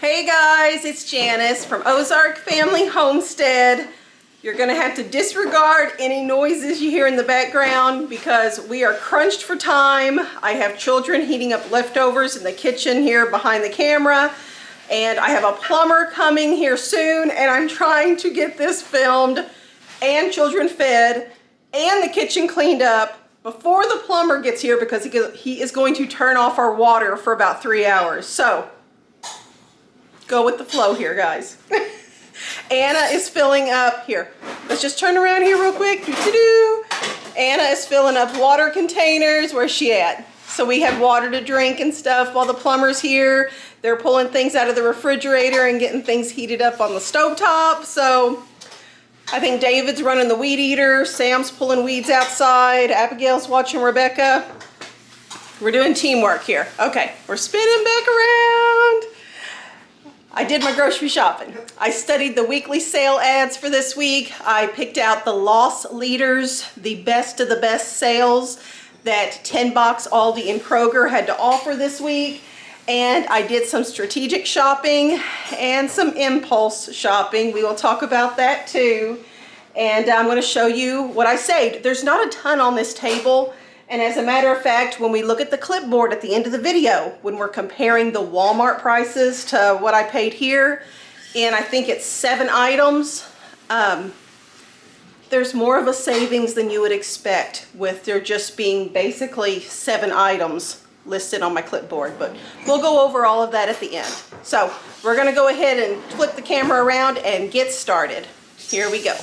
Hey guys, it's Janice from Ozark Family Homestead. You're gonna have to disregard any noises you hear in the background because we are crunched for time. I have children heating up leftovers in the kitchen here behind the camera, and I have a plumber coming here soon, and I'm trying to get this filmed and children fed and the kitchen cleaned up before the plumber gets here because he is going to turn off our water for about 3 hours. So go with the flow here, guys. Anna is filling up here. Let's just turn around here real quick. Anna is filling up water containers. Where's she at? So we have water to drink and stuff while the plumber's here. They're pulling things out of the refrigerator and getting things heated up on the stovetop. So I think David's running the weed eater. Sam's pulling weeds outside. Abigail's watching Rebekah. We're doing teamwork here. Okay, we're spinning back around. I did my grocery shopping. I studied the weekly sale ads for this week. I picked out the loss leaders, the best of the best sales that 10 Box, Aldi, and Kroger had to offer this week. And I did some strategic shopping and some impulse shopping. We will talk about that too. And I'm going to show you what I saved. There's not a ton on this table. And as a matter of fact, when we look at the clipboard at the end of the video, when we're comparing the Walmart prices to what I paid here, and I think it's 7 items, there's more of a savings than you would expect with there just being basically 7 items listed on my clipboard. But we'll go over all of that at the end. So we're going to go ahead and flip the camera around and get started. Here we go.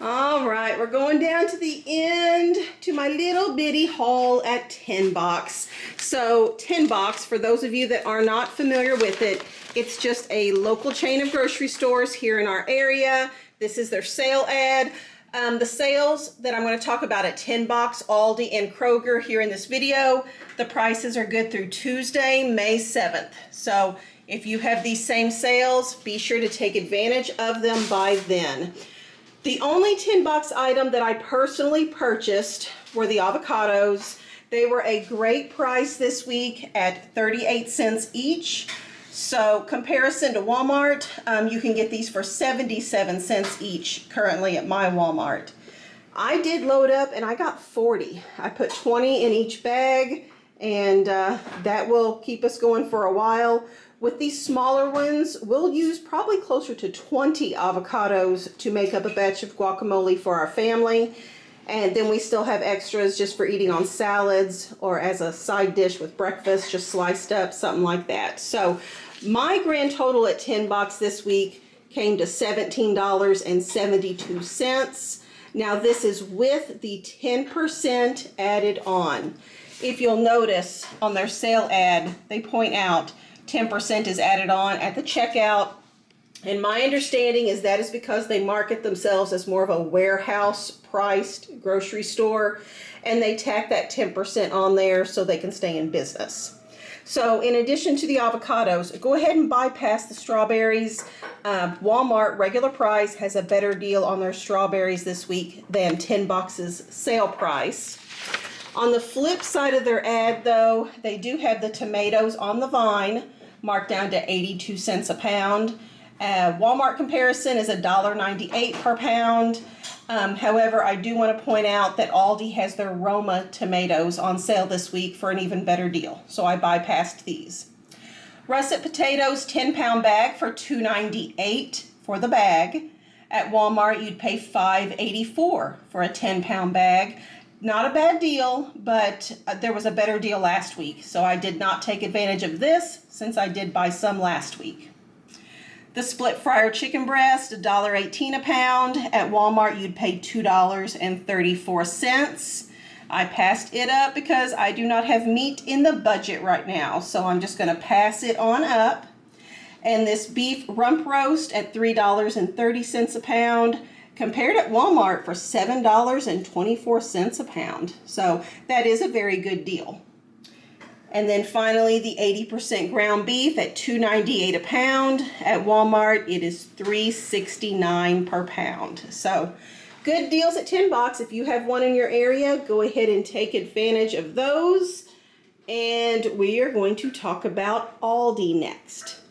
All right, we're going down to the end to my little bitty haul at 10 Box. So 10 Box, for those of you that are not familiar with it, it's just a local chain of grocery stores here in our area. This is their sale ad. The sales that I'm going to talk about at 10 Box, Aldi, and Kroger here in this video, the prices are good through Tuesday, May 7th. So if you have these same sales, be sure to take advantage of them by then. The only 10 Box item that I personally purchased were the avocados. They were a great price this week at 38 cents each. So comparison to Walmart, you can get these for 77 cents each currently at my Walmart. I did load up and I got 40. I put 20 in each bag, and that will keep us going for a while. With these smaller ones, we'll use probably closer to 20 avocados to make up a batch of guacamole for our family. And then we still have extras just for eating on salads or as a side dish with breakfast, just sliced up, something like that. So my grand total at 10 Box this week came to $17.72. Now this is with the 10% added on. If you'll notice on their sale ad, they point out 10% is added on at the checkout, and my understanding is that is because they market themselves as more of a warehouse priced grocery store, and they tack that 10% on there so they can stay in business. So in addition to the avocados, go ahead and bypass the strawberries. Walmart regular price has a better deal on their strawberries this week than 10 Box's sale price. On the flip side of their ad though, they do have the tomatoes on the vine marked down to 82 cents a pound. Walmart comparison is $1.98 per pound. However, I do want to point out that Aldi has their Roma tomatoes on sale this week for an even better deal. So I bypassed these. Russet potatoes, 10-pound bag for $2.98 for the bag. At Walmart, you'd pay $5.84 for a 10-pound bag. Not a bad deal, but there was a better deal last week, so I did not take advantage of this since I did buy some last week. The split fryer chicken breast, $1.18 a pound. At Walmart, you'd pay $2.34. I passed it up because I do not have meat in the budget right now, so I'm just going to pass it on up. And this beef rump roast at $3.30 a pound, compared at Walmart for $7.24 a pound. So that is a very good deal. And then finally, the 80% ground beef at $2.98 a pound. At Walmart, it is $3.69 per pound. So good deals at 10 Box. If you have one in your area, go ahead and take advantage of those. And we are going to talk about Aldi next.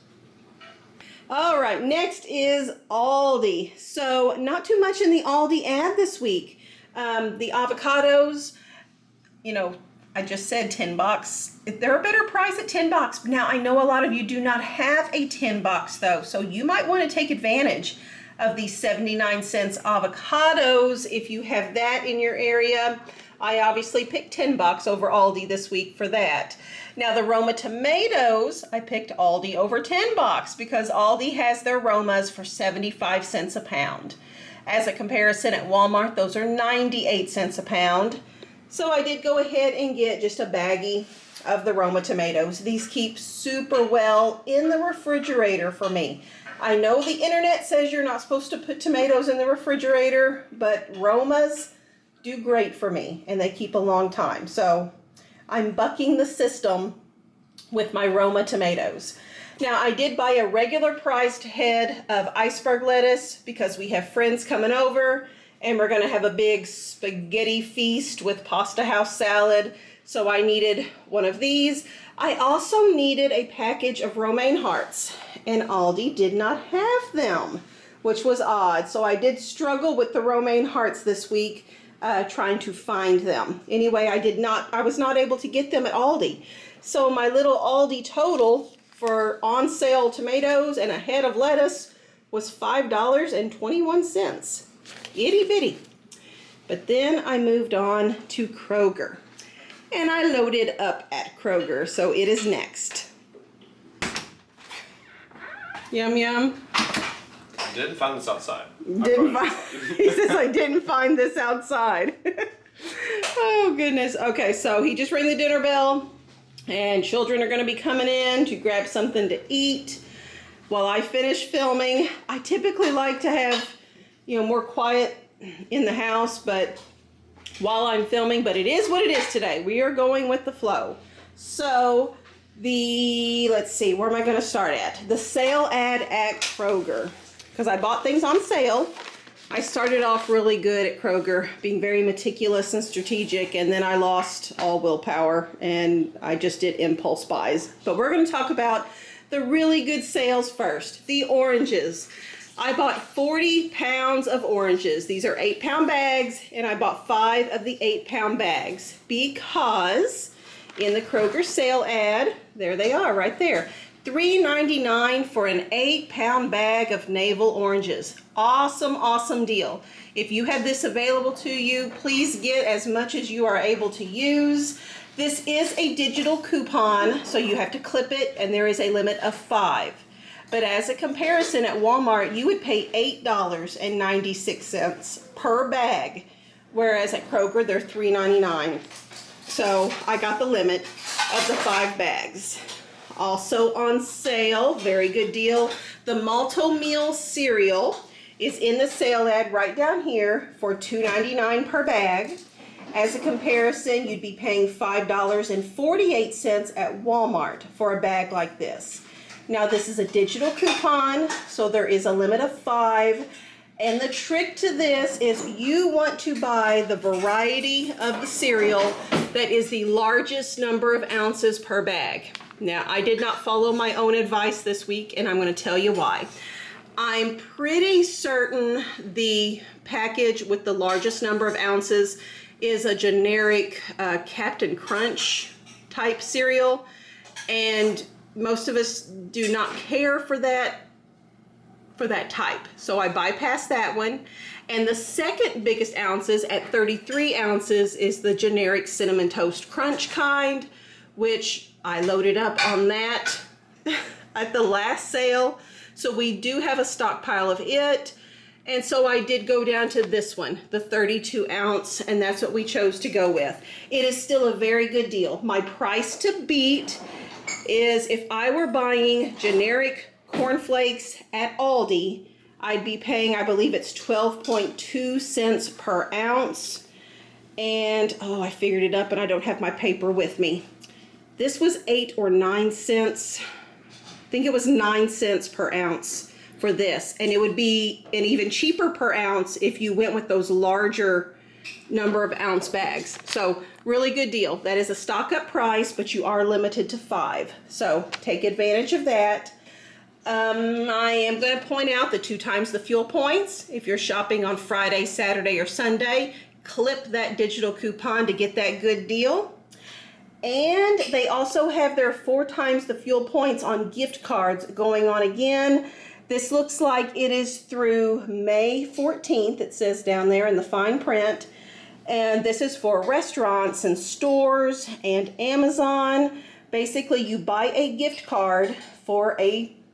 All right, next is Aldi. So not too much in the Aldi ad this week. The avocados, you know, I just said 10 bucks. They're a better price at 10 bucks. Now, I know a lot of you do not have a 10 bucks though, so you might want to take advantage of these 79 cents avocados if you have that in your area. I obviously picked 10 bucks over Aldi this week for that. Now the Roma tomatoes, I picked Aldi over 10 bucks because Aldi has their Romas for 75 cents a pound. As a comparison at Walmart, those are 98 cents a pound. So I did go ahead and get just a baggie of the Roma tomatoes. These keep super well in the refrigerator for me. I know the internet says you're not supposed to put tomatoes in the refrigerator, but Romas do great for me and they keep a long time. So I'm bucking the system with my Roma tomatoes. Now I did buy a regular priced head of iceberg lettuce because we have friends coming over and we're gonna have a big spaghetti feast with pasta house salad. So I needed one of these. I also needed a package of romaine hearts and Aldi did not have them, which was odd. So I did struggle with the romaine hearts this week, trying to find them. Anyway, I was not able to get them at Aldi. So my little Aldi total for on sale tomatoes and a head of lettuce was $5.21. Itty bitty. But then I moved on to Kroger. And I loaded up at Kroger, so it is next. Yum yum. I didn't find this outside. He says I didn't find this outside. Oh goodness. Okay, so he just rang the dinner bell and children are going to be coming in to grab something to eat while I finish filming. I typically like to have, more quiet in the house, but while I'm filming, but it is what it is today. We are going with the flow. So let's see, where am I going to start at? The sale ad at Kroger. Because I bought things on sale. I started off really good at Kroger, being very meticulous and strategic, and then I lost all willpower and I just did impulse buys. But we're going to talk about the really good sales first. The oranges. I bought 40 pounds of oranges. These are 8-pound bags, and I bought 5 of the 8-pound bags because in the Kroger sale ad, there they are right there. $3.99 for an 8-pound bag of navel oranges. Awesome, awesome deal. If you have this available to you, please get as much as you are able to use. This is a digital coupon, so you have to clip it, and there is a limit of 5. But as a comparison, at Walmart, you would pay $8.96 per bag, whereas at Kroger, they're $3.99. So I got the limit of the 5 bags. Also on sale, very good deal, the Malto Meal cereal is in the sale ad right down here for $2.99 per bag. As a comparison, you'd be paying $5.48 at Walmart for a bag like this. Now this is a digital coupon, so there is a limit of 5. And the trick to this is you want to buy the variety of the cereal that is the largest number of ounces per bag. Now, I did not follow my own advice this week, and I'm going to tell you why. I'm pretty certain the package with the largest number of ounces is a generic Captain Crunch type cereal, and most of us do not care for that type. So I bypassed that one. And the second biggest ounces at 33 ounces is the generic Cinnamon Toast Crunch kind, which I loaded up on that at the last sale. So we do have a stockpile of it. And so I did go down to this one, the 32 ounce, and that's what we chose to go with. It is still a very good deal. My price to beat is if I were buying generic cornflakes at Aldi, I'd be paying, I believe it's 12.2 cents per ounce. And, oh, I figured it up and I don't have my paper with me. This was 8 or 9 cents. I think it was 9 cents per ounce for this. And it would be an even cheaper per ounce if you went with those larger number of ounce bags. So really good deal. That is a stock up price, but you are limited to 5. So take advantage of that. I am going to point out the 2 times the fuel points. If you're shopping on Friday, Saturday, or Sunday, clip that digital coupon to get that good deal. And they also have their 4 times the fuel points on gift cards going on again. This looks like it is through May 14th, it says down there in the fine print. And this is for restaurants and stores and Amazon. Basically, you buy a gift card for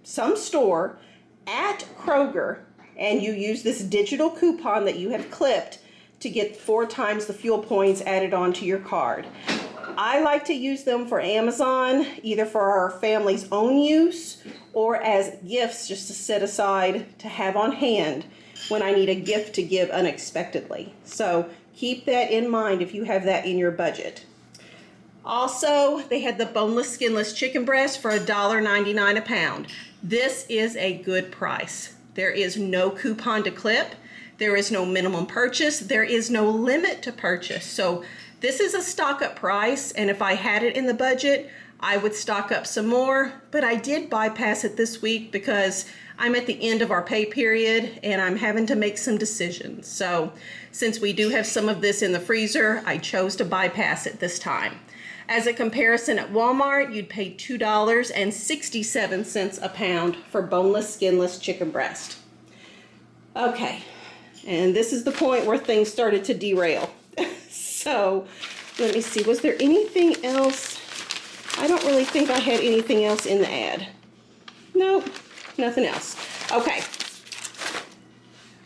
some store at Kroger, and you use this digital coupon that you have clipped to get 4 times the fuel points added onto your card. I like to use them for Amazon, either for our family's own use or as gifts just to set aside to have on hand when I need a gift to give unexpectedly. So keep that in mind if you have that in your budget. Also, they had the boneless, skinless chicken breast for $1.99 a pound. This is a good price. There is no coupon to clip. There is no minimum purchase. There is no limit to purchase. So this is a stock up price, and if I had it in the budget, I would stock up some more, but I did bypass it this week because I'm at the end of our pay period and I'm having to make some decisions. So since we do have some of this in the freezer, I chose to bypass it this time. As a comparison, at Walmart, you'd pay $2.67 a pound for boneless, skinless chicken breast. Okay, and this is the point where things started to derail. So let me see, was there anything else? I don't really think I had anything else in the ad. Nope, nothing else. Okay,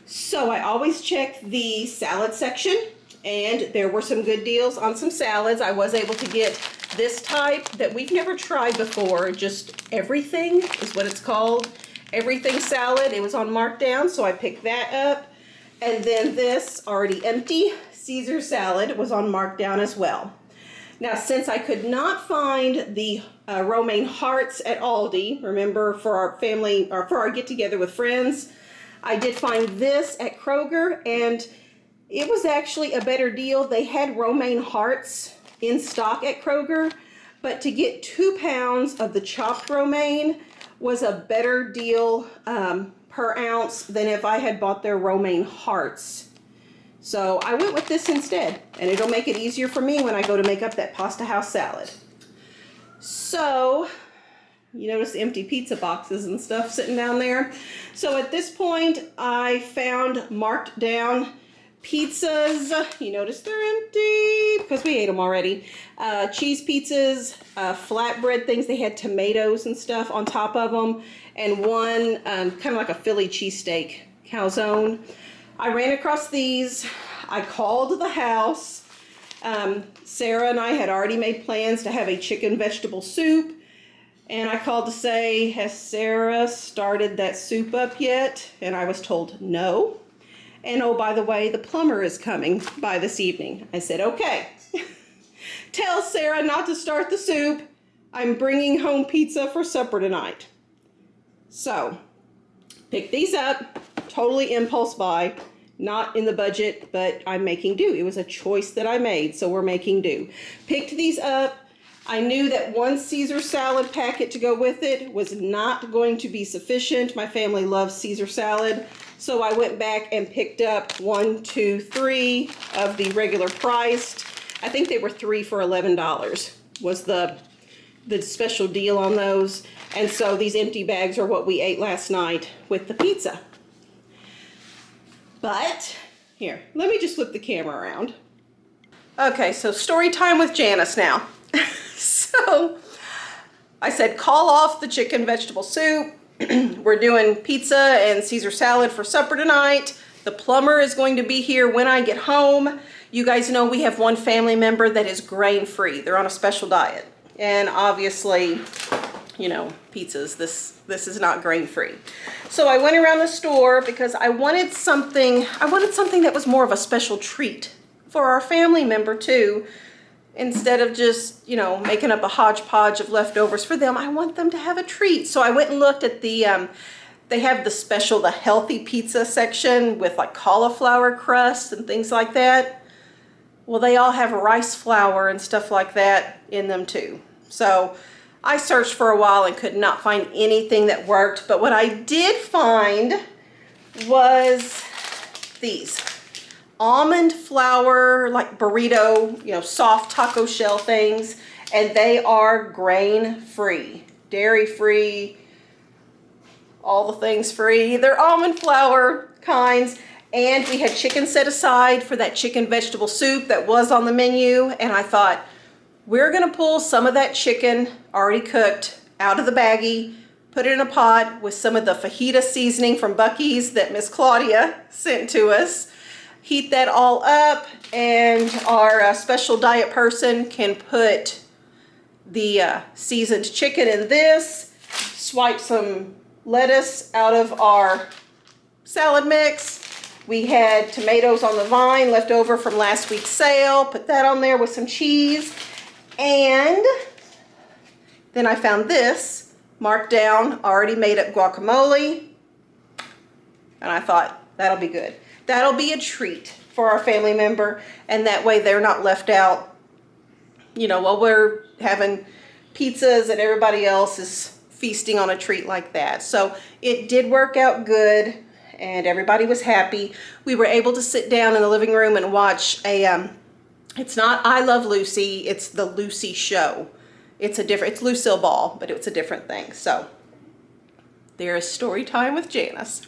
so I always check the salad section, and there were some good deals on some salads. I was able to get this type that we've never tried before, just everything is what it's called. Everything salad. It was on markdown, so I picked that up. And then this, already empty, Caesar salad was on markdown as well. Now, since I could not find the romaine hearts at Aldi, remember for our family, or for our get-together with friends, I did find this at Kroger, and it was actually a better deal. They had romaine hearts in stock at Kroger, but to get 2 pounds of the chopped romaine was a better deal per ounce than if I had bought their romaine hearts. So I went with this instead, and it'll make it easier for me when I go to make up that pasta house salad. So you notice the empty pizza boxes and stuff sitting down there. So at this point, I found marked down pizzas. You notice they're empty because we ate them already. Cheese pizzas, flatbread things. They had tomatoes and stuff on top of them, and one kind of like a Philly cheesesteak calzone. I ran across these. I called the house. Sarah and I had already made plans to have a chicken vegetable soup, and I called to say, has Sarah started that soup up yet? And I was told no. And oh, by the way, the plumber is coming by this evening. I said, okay. Tell Sarah not to start the soup. I'm bringing home pizza for supper tonight. So, pick these up, totally impulse buy, not in the budget, but I'm making do. It was a choice that I made, so we're making do. Picked these up. I knew that one Caesar salad packet to go with it was not going to be sufficient. My family loves Caesar salad. So I went back and picked up 1, 2, 3 of the regular priced. I think they were 3 for $11 was the special deal on those. And so these empty bags are what we ate last night with the pizza. But here, let me just flip the camera around. Okay, so story time with Janice now. So I said, call off the chicken vegetable soup. We're doing pizza and Caesar salad for supper tonight. The plumber is going to be here when I get home. You guys know we have one family member that is grain-free. They're on a special diet. And obviously, you know, pizzas, this is not grain-free. So I went around the store because I wanted something that was more of a special treat for our family member too. Instead of just, you know, making up a hodgepodge of leftovers for them, I want them to have a treat. So I went and looked at the, they have the healthy pizza section with like cauliflower crust and things like that. Well, they all have rice flour and stuff like that in them too. So I searched for a while and could not find anything that worked, but what I did find was these almond flour, like burrito, you know, soft taco shell things, and they are grain-free, dairy-free, all the things free. They're almond flour kinds, and we had chicken set aside for that chicken vegetable soup that was on the menu, and I thought, we're gonna pull some of that chicken already cooked out of the baggie, put it in a pot with some of the fajita seasoning from Buc-ee's that Miss Claudia sent to us. Heat that all up, and our special diet person can put the seasoned chicken in this, swipe some lettuce out of our salad mix. We had tomatoes on the vine left over from last week's sale, put that on there with some cheese. And then I found this marked down, already made up guacamole. And I thought, that'll be good. That'll be a treat for our family member. And that way they're not left out, you know, while we're having pizzas and everybody else is feasting on a treat like that. So it did work out good and everybody was happy. We were able to sit down in the living room and watch a, it's not I Love Lucy, it's the Lucy Show. It's Lucille Ball, but it's a different thing. So there is story time with Janice.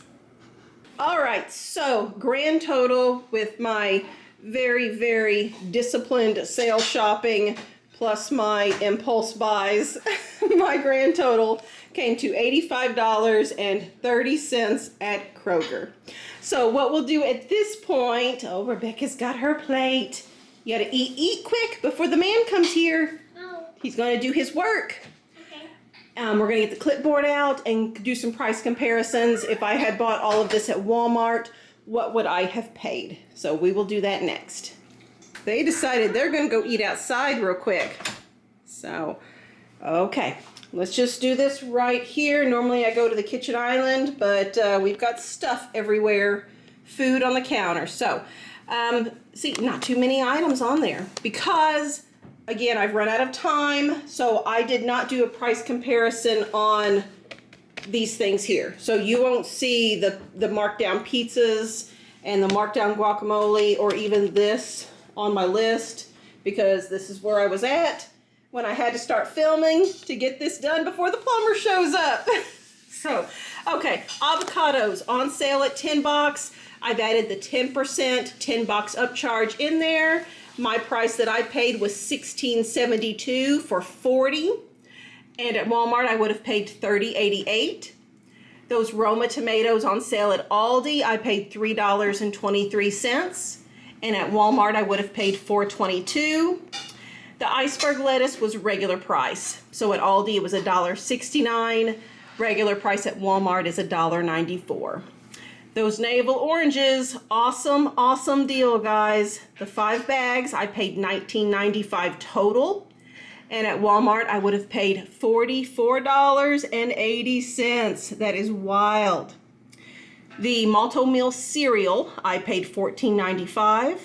All right, so grand total with my very, very disciplined sale shopping plus my impulse buys, my grand total came to $85.30 at Kroger. So what we'll do at this point, oh, Rebekah's got her plate. You gotta eat quick before the man comes here. Oh. He's gonna do his work. Okay. We're gonna get the clipboard out and do some price comparisons. If I had bought all of this at Walmart, what would I have paid? So we will do that next. They decided they're gonna go eat outside real quick. So, okay, let's just do this right here. Normally I go to the kitchen island, but we've got stuff everywhere, food on the counter. So, see, not too many items on there because, again, I've run out of time, so I did not do a price comparison on these things here. So you won't see the marked down pizzas and the marked down guacamole or even this on my list because this is where I was at when I had to start filming to get this done before the plumber shows up. So, okay, avocados on sale at $10. I've added the 10% $10 upcharge in there. My price that I paid was $16.72 for 40. And at Walmart, I would have paid $30.88. Those Roma tomatoes on sale at Aldi, I paid $3.23. And at Walmart, I would have paid $4.22. The iceberg lettuce was regular price. So at Aldi, it was $1.69. Regular price at Walmart is $1.94. Those navel oranges, awesome, awesome deal, guys. The 5 bags, I paid $19.95 total. And at Walmart, I would have paid $44.80. That is wild. The Malto Meal cereal, I paid $14.95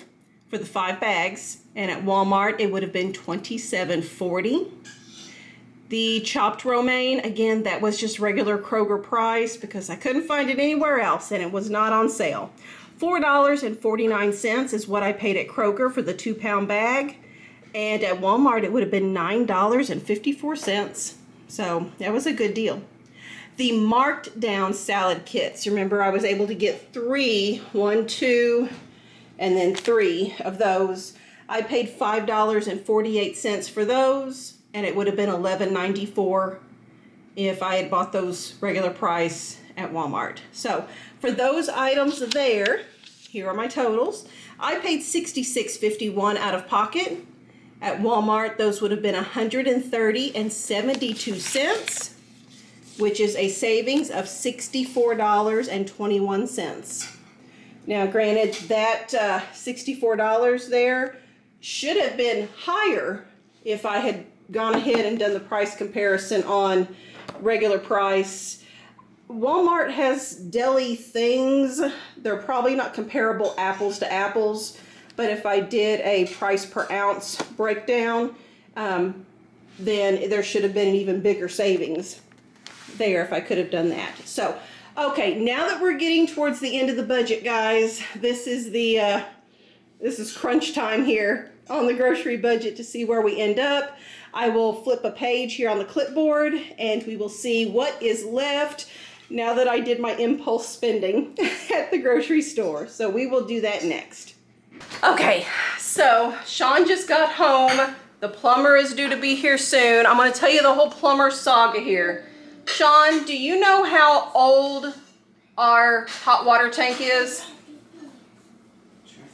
for the 5 bags. And at Walmart, it would have been $27.40. The chopped romaine, again, that was just regular Kroger price because I couldn't find it anywhere else and it was not on sale. $4.49 is what I paid at Kroger for the 2-pound bag. And at Walmart, it would have been $9.54. So that was a good deal. The marked down salad kits. Remember, I was able to get 3, 1, 2, and then 3 of those. I paid $5.48 for those. And it would have been $11.94 if I had bought those regular price at Walmart. So for those items there, here are my totals. I paid $66.51 out of pocket. At Walmart, those would have been $130.72, which is a savings of $64.21. Now, granted, that $64 there should have been higher if I had gone ahead and done the price comparison on regular price. Walmart has deli things. They're probably not comparable apples to apples, but if I did a price per ounce breakdown, then there should have been an even bigger savings there if I could have done that. So, okay, now that we're getting towards the end of the budget, guys, this is crunch time here on the grocery budget to see where we end up. I will flip a page here on the clipboard and we will see what is left now that I did my impulse spending at the grocery store. So we will do that next. Okay, so Shawn just got home. The plumber is due to be here soon. I'm going to tell you the whole plumber saga here. Shawn, do you know how old our hot water tank is?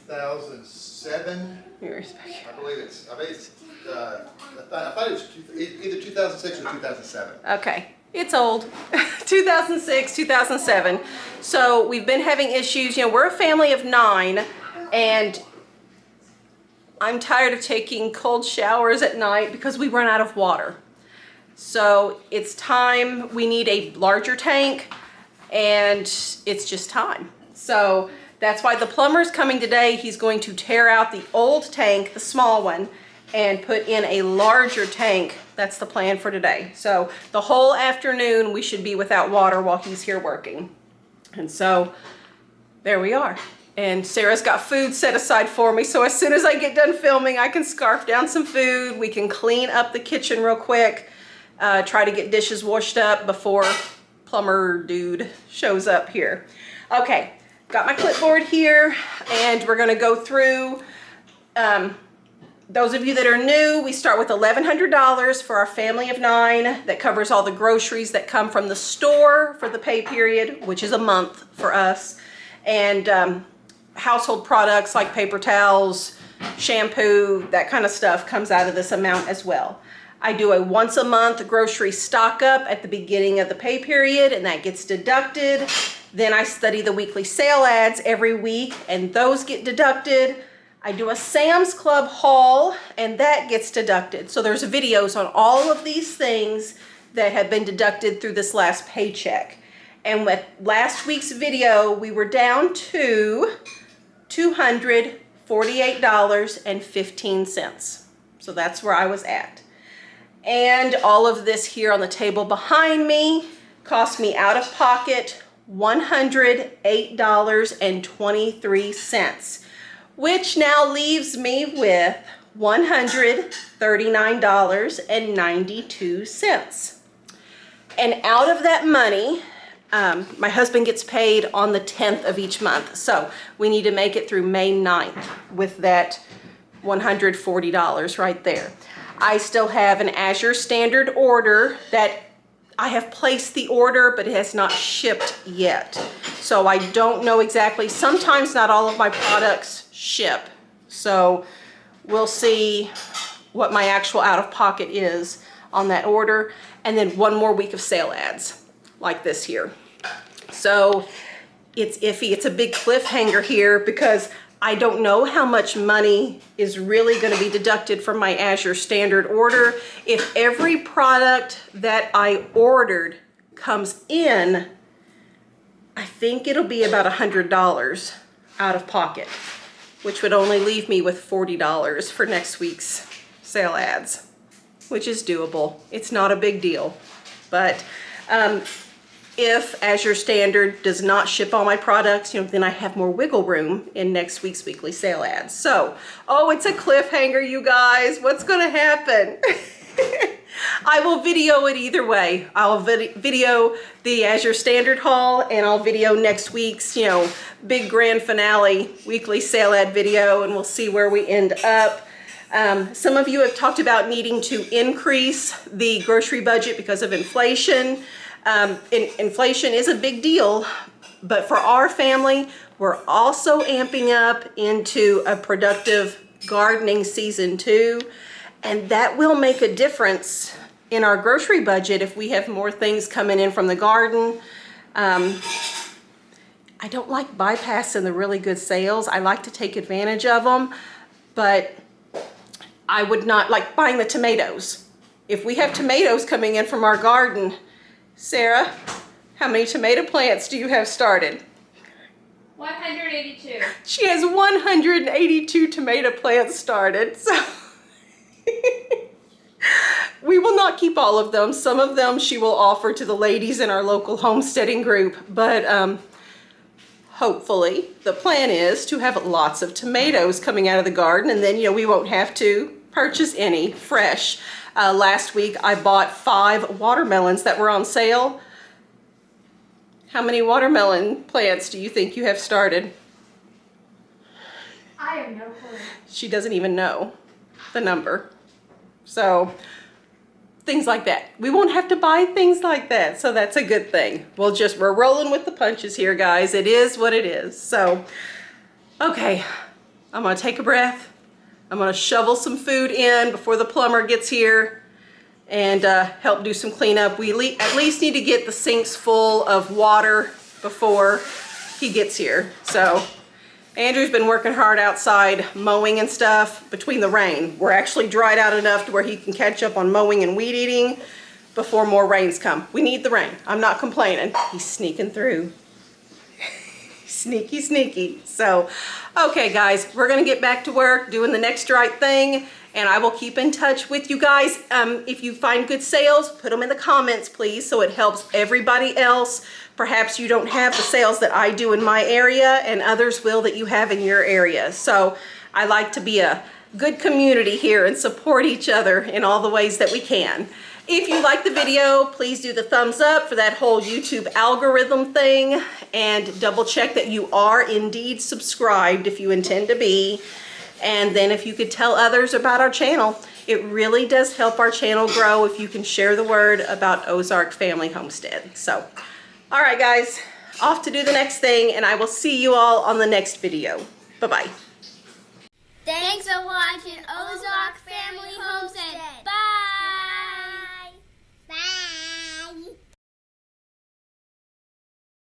2007. Here, I believe it's I thought it was either 2006 or 2007. okay, it's old. 2006, 2007. So we've been having issues. You know, we're a family of 9, and I'm tired of taking cold showers at night because we run out of water. So it's time. We need a larger tank, and it's just time. So that's why the plumber's coming today. He's going to tear out the old tank, the small one, and put in a larger tank. That's the plan for today. So the whole afternoon we should be without water while he's here working. And so there we are. And Sarah's got food set aside for me, so as soon as I get done filming, I can scarf down some food. We can clean up the kitchen real quick, try to get dishes washed up before plumber dude shows up here. Okay, got my clipboard here, and we're gonna go through, those of you that are new, we start with $1,100 for our family of 9. That covers all the groceries that come from the store for the pay period, which is a month for us. And household products like paper towels, shampoo, that kind of stuff comes out of this amount as well. I do a once a month grocery stock up at the beginning of the pay period, and that gets deducted. Then I study the weekly sale ads every week, and those get deducted. I do a Sam's Club haul, and that gets deducted. So there's videos on all of these things that have been deducted through this last paycheck. And with last week's video, we were down to $248.15. So that's where I was at. And all of this here on the table behind me cost me out of pocket $108.23, which now leaves me with $139.92. And out of that money, my husband gets paid on the 10th of each month. So we need to make it through May 9th with that $140 right there. I still have an Azure standard order that I have placed the order, but it has not shipped yet. So I don't know exactly. Sometimes not all of my products ship. So we'll see what my actual out-of-pocket is on that order. And then one more week of sale ads like this here. So it's iffy. It's a big cliffhanger here because I don't know how much money is really going to be deducted from my Azure standard order. If every product that I ordered comes in, I think it'll be about $100 out of pocket, which would only leave me with $40 for next week's sale ads, which is doable. It's not a big deal. But if Azure Standard does not ship all my products, then I have more wiggle room in next week's weekly sale ads. So, oh, it's a cliffhanger, you guys. What's going to happen? I will video it either way. I'll video the Azure Standard haul, and I'll video next week's, big grand finale weekly sale ad video, and we'll see where we end up. Some of you have talked about needing to increase the grocery budget because of inflation. Inflation is a big deal, but for our family, we're also amping up into a productive gardening season too, and that will make a difference in our grocery budget if we have more things coming in from the garden. I don't like bypassing the really good sales. I like to take advantage of them, but I would not like buying the tomatoes. If we have tomatoes coming in from our garden, Sarah, how many tomato plants do you have started? 182. She has 182 tomato plants started. So we we will not keep all of them. Some of them she will offer to the ladies in our local homesteading group, but hopefully the plan is to have lots of tomatoes coming out of the garden, and then, you know, we won't have to purchase any fresh. Last week I bought 5 watermelons that were on sale. How many watermelon plants do you think you have started? I have no clue. She doesn't even know the number. So things like that. We won't have to buy things like that, so that's a good thing. We're rolling with the punches here, guys. It is what it is. So, okay, I'm gonna take a breath. I'm gonna shovel some food in before the plumber gets here and help do some cleanup. We at least need to get the sinks full of water before he gets here. So Andrew's been working hard outside mowing and stuff between the rain. We're actually dried out enough to where he can catch up on mowing and weed eating before more rains come. We need the rain. I'm not complaining. He's sneaking through. Sneaky, sneaky. So, okay guys, we're gonna get back to work doing the next right thing, and I will keep in touch with you guys. If you find good sales, put them in the comments, please, so it helps everybody else. Perhaps you don't have the sales that I do in my area, and others will that you have in your area. So I like to be a good community here and support each other in all the ways that we can. If you like the video, please do the thumbs up for that whole YouTube algorithm thing, and double check that you are indeed subscribed if you intend to be. And then if you could tell others about our channel, it really does help our channel grow if you can share the word about Ozark Family Homestead. So, all right guys, off to do the next thing, and I will see you all on the next video. Bye-bye. Thanks for watching Ozark Family Homestead.